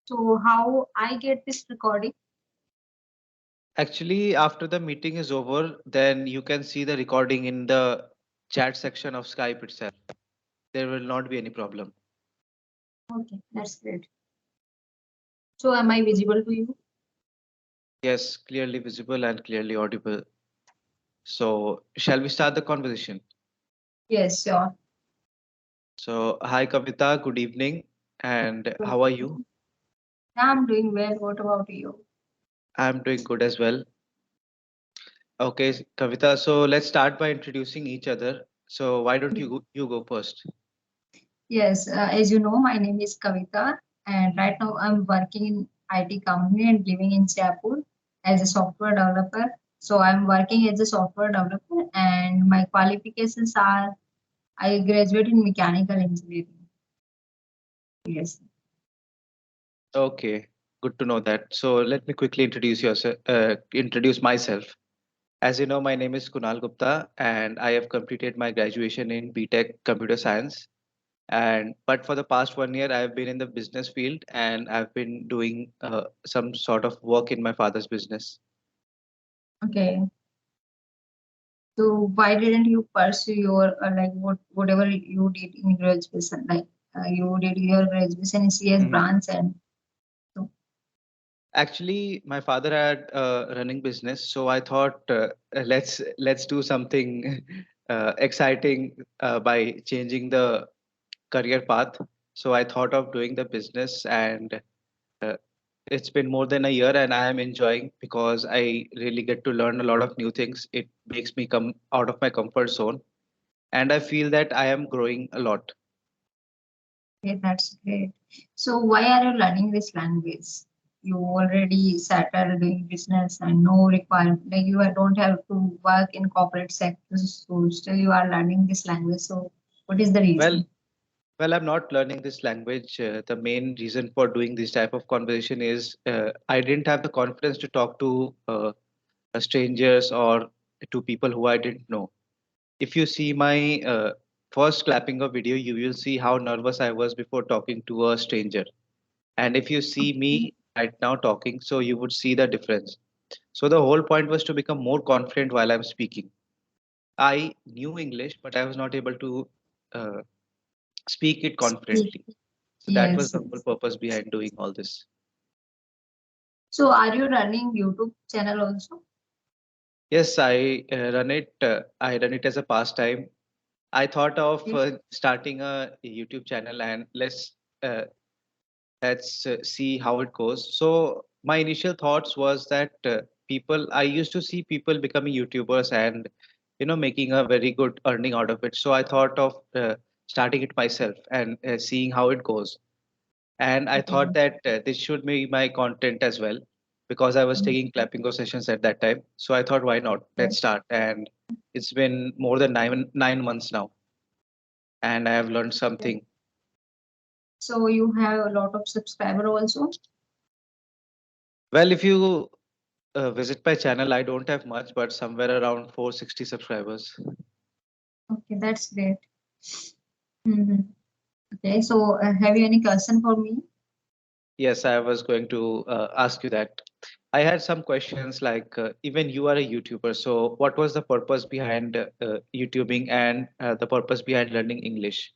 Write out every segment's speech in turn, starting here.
So how I get this recording? Actually, after the meeting is over, then you can see the recording in the chat section of Skype itself. There will not be any problem. Okay, that's great. So am I visible to you? Yes, clearly visible and clearly audible. So, shall we start the conversation? Yes, sure. So, hi Kavita, good evening, and Good. how are you? Yeah, I'm doing well. What about you? I'm doing good as well. Okay, Kavita, so let's start by introducing each other. So, why don't you go first? Yes, as you know, my name is Kavita, and right now I'm working in IT company and living in Jaipur as a software developer. So I'm working as a software developer, and my qualifications are I graduated in mechanical engineering. Yes. Okay, good to know that. So, let me quickly introduce myself. As you know, my name is Kunal Gupta, and I have completed my graduation in BTech Computer Science. And but for the past 1 year, I have been in the business field, and I've been doing some sort of work in my father's business. Okay. So why didn't you pursue your like whatever you did in graduation? Like you did your graduation in CS Mhm. branch, and so Actually, my father had running business, so I thought let's do something exciting by changing the career path. So I thought of doing the business, and uh, it's been more than a year, and I am enjoying because I really get to learn a lot of new things. It makes me come out of my comfort zone, and I feel that I am growing a lot. okay, that's great. So why are you learning this language? You already started doing business and no requirement, like you don't have to work in corporate sectors, so still you are learning this language. So what is the Well, reason? well, I'm not learning this language. The main reason for doing this type of conversation is I didn't have the confidence to talk to strangers or to people who I didn't know. If you see my first clapping of video, you will see how nervous I was before talking to a stranger. And if you see me right now talking, so you would see the difference. So the whole point was to become more confident while I'm speaking. I knew English, but I was not able to uh, speak it Speak. confidently. So that was Yes, the whole yes. purpose behind doing all this. So are you running YouTube channel also? Yes, I run it as a pastime. I thought of starting a YouTube channel, and uh, let's see how it goes. So my initial thoughts was that I used to see people becoming YouTubers and making a very good earning out of it. So I thought of starting it myself and seeing how it goes. And I thought Okay. that this should be my content as well because I was taking clapping sessions at that time. So I thought, why not? Let's start. And it's been more than 9 months now, and I have learned Okay. something. So you have a lot of subscriber also. Well, if you visit my channel, I don't have much, but somewhere around 460 subscribers. Okay, that's great. Hmm. Okay, so have you any question for me? Yes, I was going to ask you that. I had some questions like even you are a YouTuber, so what was the purpose behind YouTubing and the purpose behind learning English?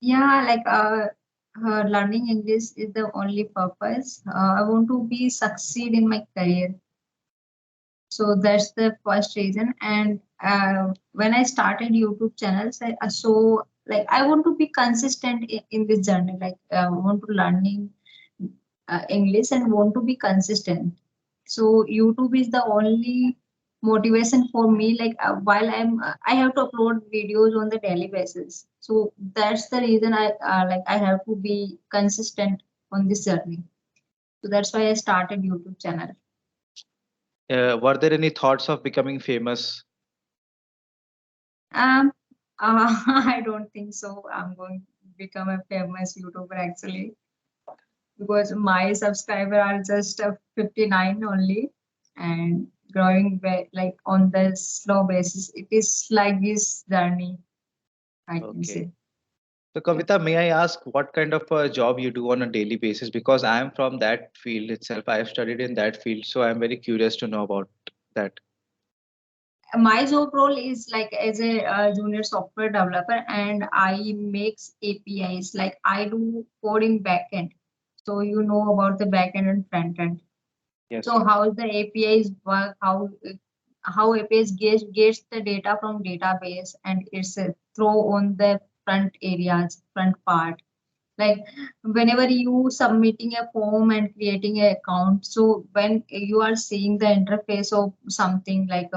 Yeah, like learning English is the only purpose. I want to be succeed in my career. So that's the first reason. And when I started YouTube channels, I so like I want to be consistent in this journey. Like I want to learning English and want to be consistent. So YouTube is the only motivation for me. Like while I have to upload videos on the daily basis. So that's the reason I have to be consistent on this journey. So that's why I started YouTube channel. Were there any thoughts of becoming famous? Um, I don't think so. I'm going to become a famous YouTuber actually because my subscriber are just 59 only and growing like on the slow basis. It is like this journey, I can Okay. say. So, Kavita, may I ask what kind of a job you do on a daily basis? Because I am from that field itself. I have studied in that field, so I'm very curious to know about that. My job role is like as a junior software developer, and I makes APIs. Like I do code in backend. So you know about the backend and front end. Yes, So yes. how the APIs work, how APIs gets the data from database, and it's throw on the front areas, front part. Like whenever you submitting a form and creating an account, so when you are seeing the interface of something like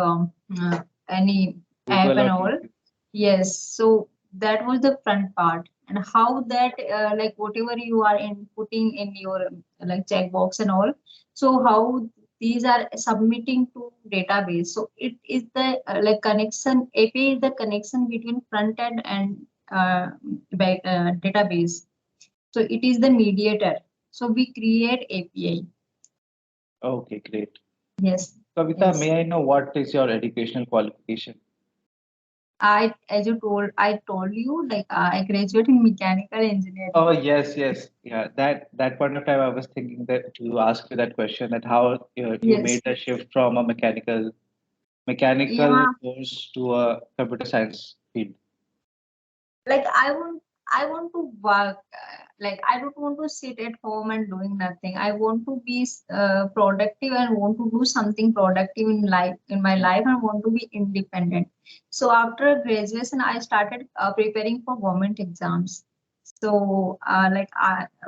any app Google and or all. YouTube. Yes, so that was the front part, and how that like whatever you are inputting in your like checkbox and all, so how these are submitting to database. So it is the like connection. API is the connection between front end and database. So it is the mediator. So we create API. Okay, great. Yes, Kavita, yes. may I know what is your educational qualification? As I told you, like I graduated in mechanical engineering. Oh, yes, yes. Yeah, that point of time I was thinking that to ask you that question that how you made Yes. the shift from a mechanical Yeah, course to a computer science field. like I want to work. Like I don't want to sit at home and doing nothing. I want to be productive and want to do something productive in life, in my Mm. life, and want to be independent. So after graduation I started preparing for government exams. So like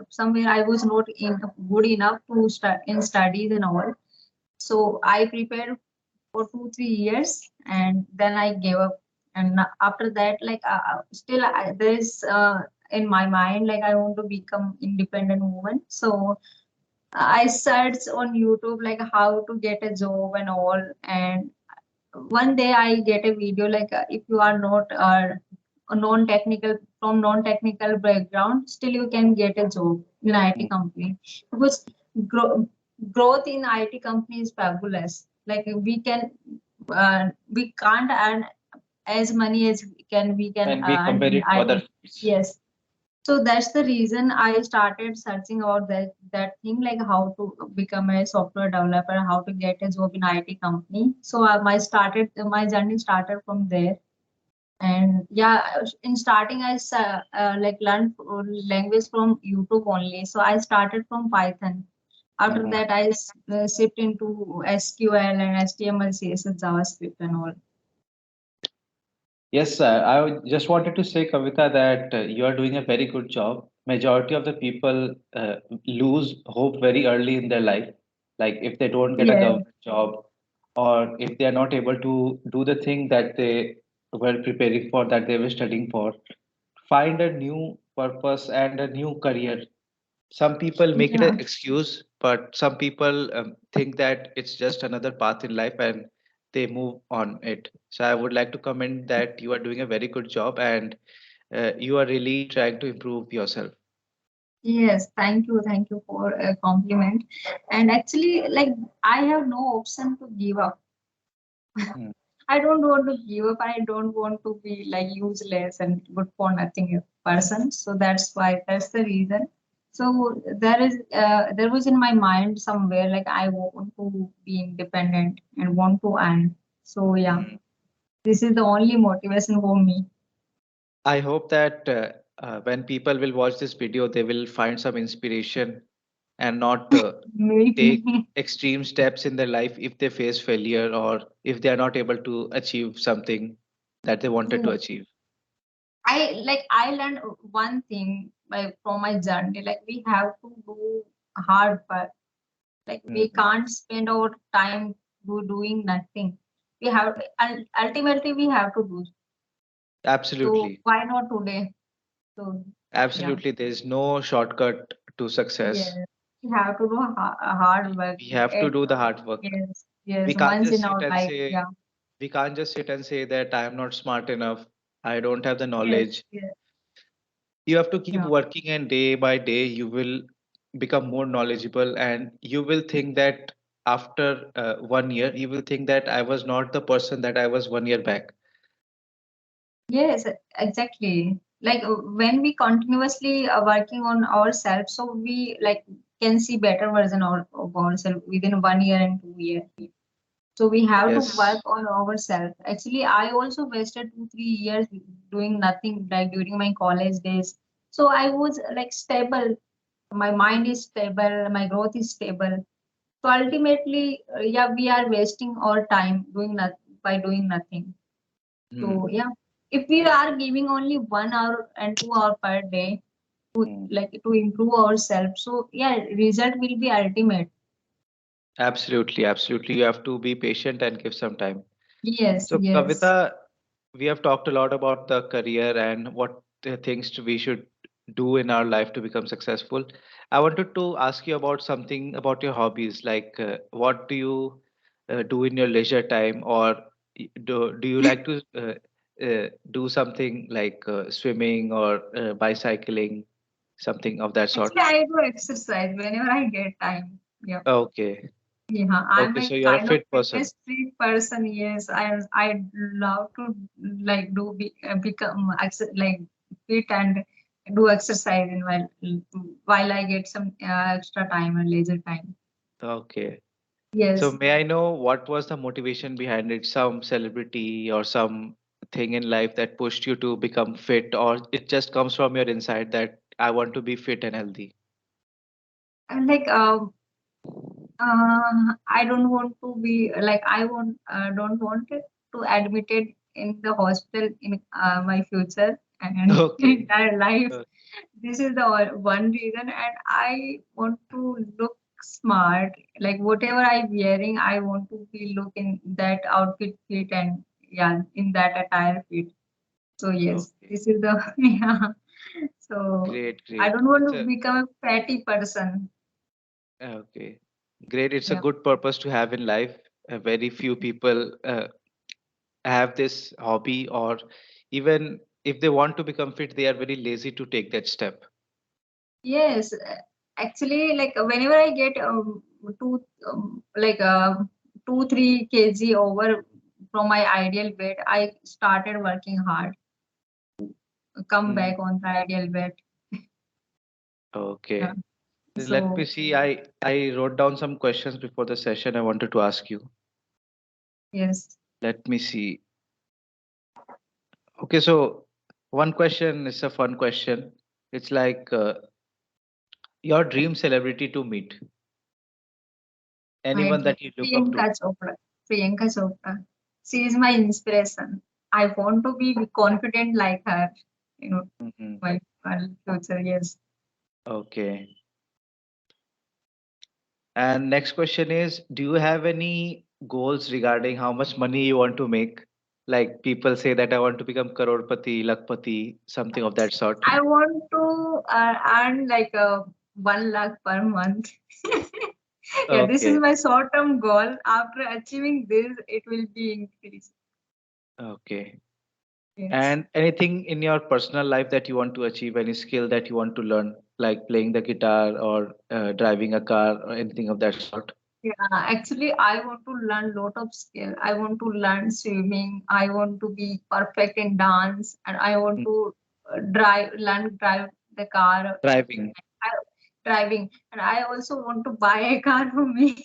somewhere I was not in good enough to start in studies and all. So I prepared for 2 3 years, and then I gave up. And after that, like still there's in my mind like I want to become independent woman. So I searched on YouTube like how to get a job and all. And one day I get a video like if you are not a non-technical from non-technical background, still you can get a job in IT Mm. company, because growth in IT company is fabulous. Like we can't earn as money as we can When we earn compare in it to other IT. fields. Yes. So that's the reason I started searching about that thing, like how to become a software developer, how to get a job in IT company. So my journey started from there. And yeah, in starting like learned language from YouTube only. So I started from Python. After Mhm. that, shift into SQL and HTML, CSS, JavaScript, and all. Yes, just wanted to say, Kavita, that you are doing a very good job. Majority of the people lose hope very early in their life. Like if they don't get a Yeah. government job, or if they are not able to do the thing that they were preparing for, that they were studying for, find a new purpose and a new career. Some people make it Yeah. an excuse, but some people think that it's just another path in life and they move on it. So I would like to comment that you are doing a very good job and you are really trying to improve yourself. Yes, thank you for a compliment. And actually, like I have no option to give up. Mm. I don't want to give up. I don't want to be like useless and good for nothing person. So that's the reason. So there was in my mind somewhere like I want to be independent and want to earn. So yeah, Mm. this is the only motivation for me. I hope that when people will watch this video, they will find some inspiration and not take Maybe. extreme steps in their life if they face failure or if they are not able to achieve something that they wanted to Yeah. achieve. I learned one thing from my journey. Like we have to do hard work. Like we Mhm. can't spend our time doing nothing. We have ultimately we have to do. So Absolutely. why not today? So yeah, Absolutely. There's no shortcut to success. yes, we have to do hard work. We have to At, do the hard work. yes, We yes, can't once just in sit our and life. say, Yeah. we can't just sit and say that I am not smart enough. I don't have the Yes. knowledge. Yes. You have to keep Yeah. working, and day by day, you will become more knowledgeable. And you will think that after 1 year, you will think that I was not the person that I was 1 year back. Yes. Exactly. like when we continuously working on ourselves, so we like can see better version of ourselves within 1 year and 2 year. So we have to work Yes. on ourselves. Actually, I also wasted 2 3 years doing nothing like during my college days. So I was like stable. My mind is stable. My growth is stable. So ultimately, yeah, we are wasting our time doing not by doing nothing. Hmm. So yeah, if we are giving only 1 hour and 2 hour per day to Hmm. like to improve ourselves, so yeah, result will be ultimate. Absolutely, absolutely. You have to be patient and give some time. Yes, So, yes. Kavita, we have talked a lot about the career and what we should do in our life to become successful. I wanted to ask you about something about your hobbies, like what do you do in your leisure time, or do you like to do something like swimming or bicycling, something of that sort? Actually, I do exercise whenever I get time. Yeah. Okay, Yeah, I'm okay. a So you're a kind of fit person. fitness freak person. Yes, I love to like become like fit and do exercise in while I get some extra time and leisure time. Okay. So Yes. may I know what was the motivation behind it? Some celebrity or some thing in life that pushed you to become fit, or it just comes from your inside that I want to be fit and healthy? And like I don't want to be like I want don't want it to admitted in the hospital in my future and Okay. entire life. Uh, This is the one reason, and I want to look smart. Like whatever I'm wearing, I want to be look in that outfit fit and yeah, in that attire fit. So yes, Okay. this is the yeah. So Great, I great. don't want It's to a become a fatty person. okay. Great. It's a Yeah. good purpose to have in life. Very few people have this hobby, or even if they want to become fit, they are very lazy to take that step. Yes, actually, like whenever I get two, like 2 3 kg over from my ideal weight, I started working hard, come Hmm. back on the ideal weight. Yeah. Okay. Let me So see. I wrote down some questions before the session I wanted to ask you. yes, Let me see. Okay, so one question is a fun question. It's like your dream celebrity to meet, my anyone dream, that you look up Priyanka to. Chopra. Priyanka Chopra. She is my inspiration. I want to be confident like her. You know, Hmm. my future. Yes. Okay. And next question is, do you have any goals regarding how much money you want to make? Like people say that I want to become crorepati, lakpati, something of that sort. I want to earn like 1 lakh per month. Yeah, this is Okay. my short-term goal. After achieving this, it will be increased. Okay. Yes. And anything in your personal life that you want to achieve, any skill that you want to learn, like playing the guitar or driving a car or anything of that sort? Yeah, actually, I want to learn lot of skill. I want to learn swimming. I want to be perfect in dance, and I want Mm. to drive the car, Driving. I, driving, and I also want to buy a car for me.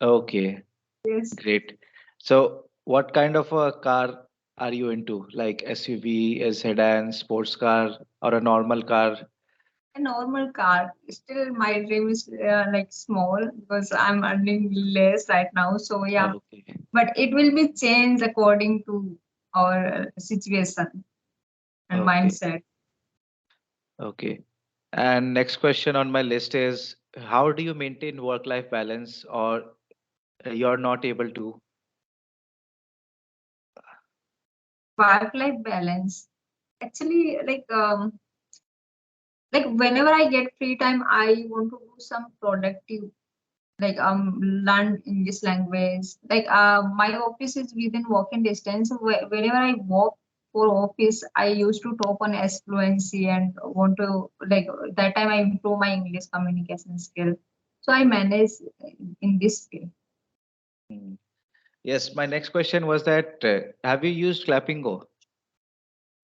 Okay, Yes. great. So, what kind of a car are you into? Like SUV, a sedan, sports car, or a normal car? A normal car. Still, my dream is like small because I'm earning less right now. So yeah, Okay, but it will be changed according to our situation and okay, mindset. okay. And next question on my list is, how do you maintain work-life balance, or you're not able to? Work-life balance. Actually, like whenever I get free time, I want to do some productive, like learn English language. Like my office is within walking distance. So whenever I walk for office, I used to talk on S fluency and want to like that time I improve my English communication skill. So I manage in this way. Hmm. Yes, my next question was that have you used Clappingo?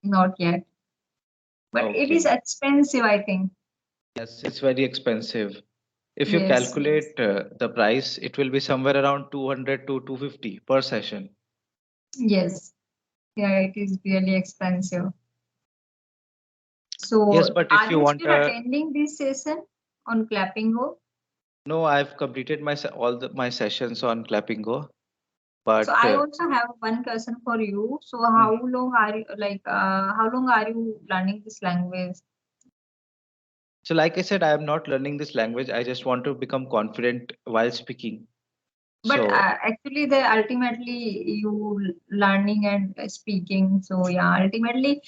Not yet. but it is Okay. expensive, I think. Yes, it's very expensive. If you Yes, calculate the price, it will be somewhere around 200 to 250 per session. yes, yeah, it is really expensive. Yes, So, but if are you you want still attending this session on Clapping Go? no, I've completed my sessions on Clapping Go, So, but I also have one question for you. So, how mhm. long are you how long are you learning this language? So like I said, I am not learning this language. I just want to become confident while speaking. But So actually, the ultimately you learning and speaking. So yeah, ultimately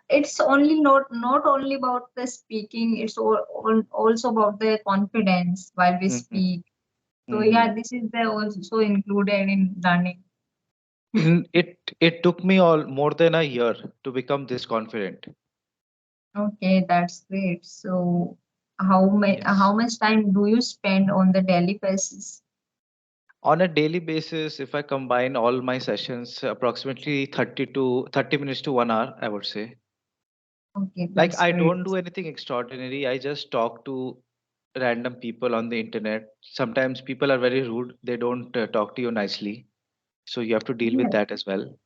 it's only not only about the speaking. It's also about the confidence while we mhm, speak. So mhm. yeah, this is the also included in learning. It took me all more than a year to become this confident. Okay, that's great. So Yes. how much time do you spend on the daily basis? On a daily basis, if I combine all my sessions, approximately 30 minutes to 1 hour, I would say. Okay, Like that's I great. don't do anything extraordinary. I just talk to random people on the internet. Sometimes people are very rude. They don't talk to you nicely. So you have to deal with Yeah. that as well.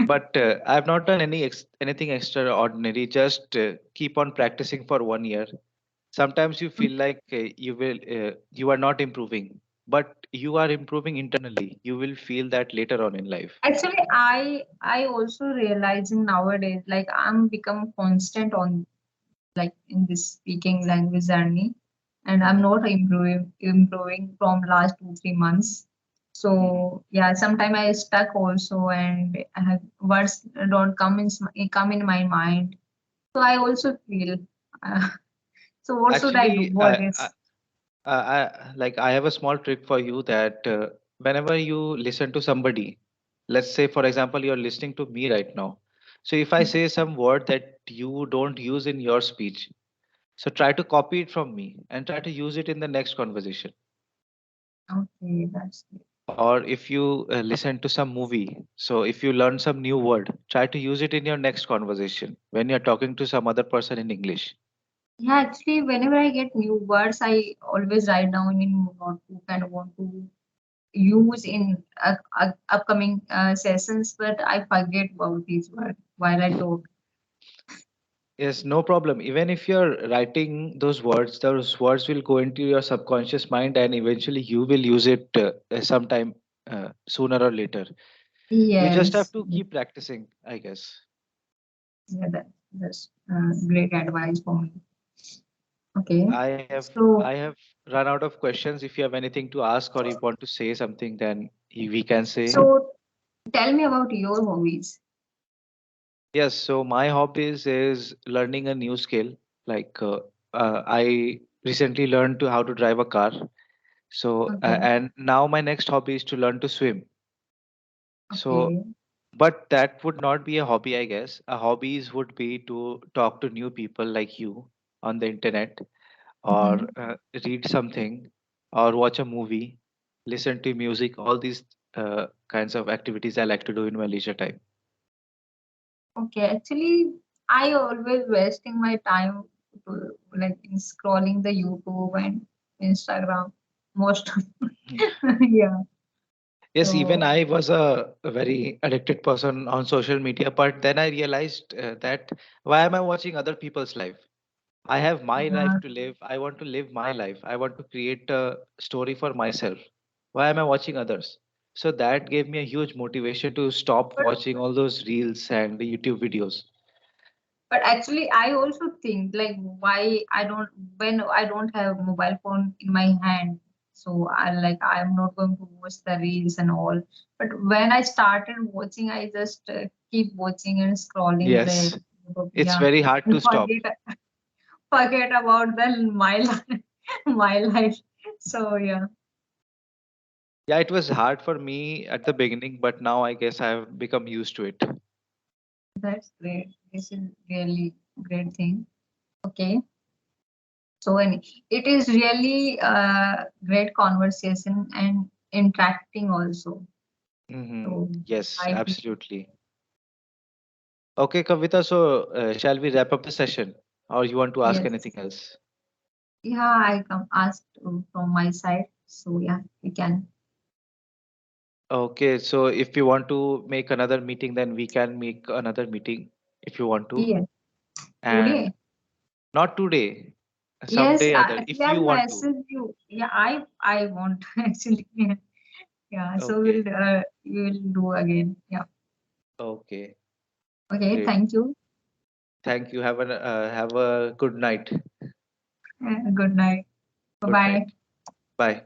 But I've not done anything extraordinary. Just keep on practicing for 1 year. Sometimes you feel like you are not improving, but you are improving internally. You will feel that later on in life. Actually, I also realizing nowadays, like I'm become constant on like in this speaking language journey, and I'm Mhm, not improving from last 2 3 months. mhm. So yeah, sometimes I stuck also, and I have words don't come in my mind. So I also feel. Uh, so what should I do Actually, for this? I have a small trick for you that whenever you listen to somebody, let's say for example you're listening to me right now. So if I say some word that you don't use in your speech, so try to copy it from me and try to use it in the next conversation. Okay, that's good. Or if you listen to some movie, so if you learn some new word, try to use it in your next conversation when you're talking to some other person in English. Yeah, actually, whenever I get new words, I always write down in notebook and want to use in upcoming sessions, but I forget about these words while I talk. Yes, no problem. Even if you're writing those words will go into your subconscious mind and eventually you will use it sometime sooner or later. You just have Yes, to keep practicing, I guess. yeah, that's great advice for me. Okay, I so have run out of questions. If you have anything to ask or you want to say something, then we can say. so tell me about your hobbies. Yes, so my hobbies is learning a new skill. Like I recently learned to how to drive a car. So Okay, and now my next hobby is to learn to swim. So, okay. but that would not be a hobby, I guess. A hobbies would be to talk to new people like you on the internet, or Mhm. read something, or watch a movie, listen to music. All these kinds of activities I like to do in my leisure time. Okay, actually, I always wasting my time to, like in scrolling the YouTube and Instagram most. Yeah. Yes, even So I was a very addicted person on social media, but then I realized that why am I watching other people's life? I have my life yeah, to live. I want to live my life. I want to create a story for myself. Why am I watching others? So that gave me a huge motivation to stop but watching all those reels and the YouTube videos. but actually, I also think like why I don't when I don't have mobile phone in my hand. So I'm not going to watch the reels and all. But when I started watching, I just keep watching and scrolling the Yes, YouTube. it's Yeah, very hard and to stop. forget about the my life, my life. So yeah, Yeah, it was hard for me at the beginning, but now I guess I've become used to it. that's great. This is really great thing. Okay, so it is really great conversation and interacting also. Hmm. So Yes, I feel absolutely. Okay, Kavita. So, shall we wrap up the session, or you want to ask anything Yes. else? Yeah, I come asked from my side. So yeah, we can. Okay, so if you want to make another meeting, then we can make another meeting if you want to. Yes. And Today. not today, Yes, someday other, actually if I you want to. messaged you. Yeah, I want actually. Yeah, so Okay, we will do again. Yeah. okay, Okay, great. thank you. Thank you. Have a good night. Good night. Bye Good night. bye. Bye.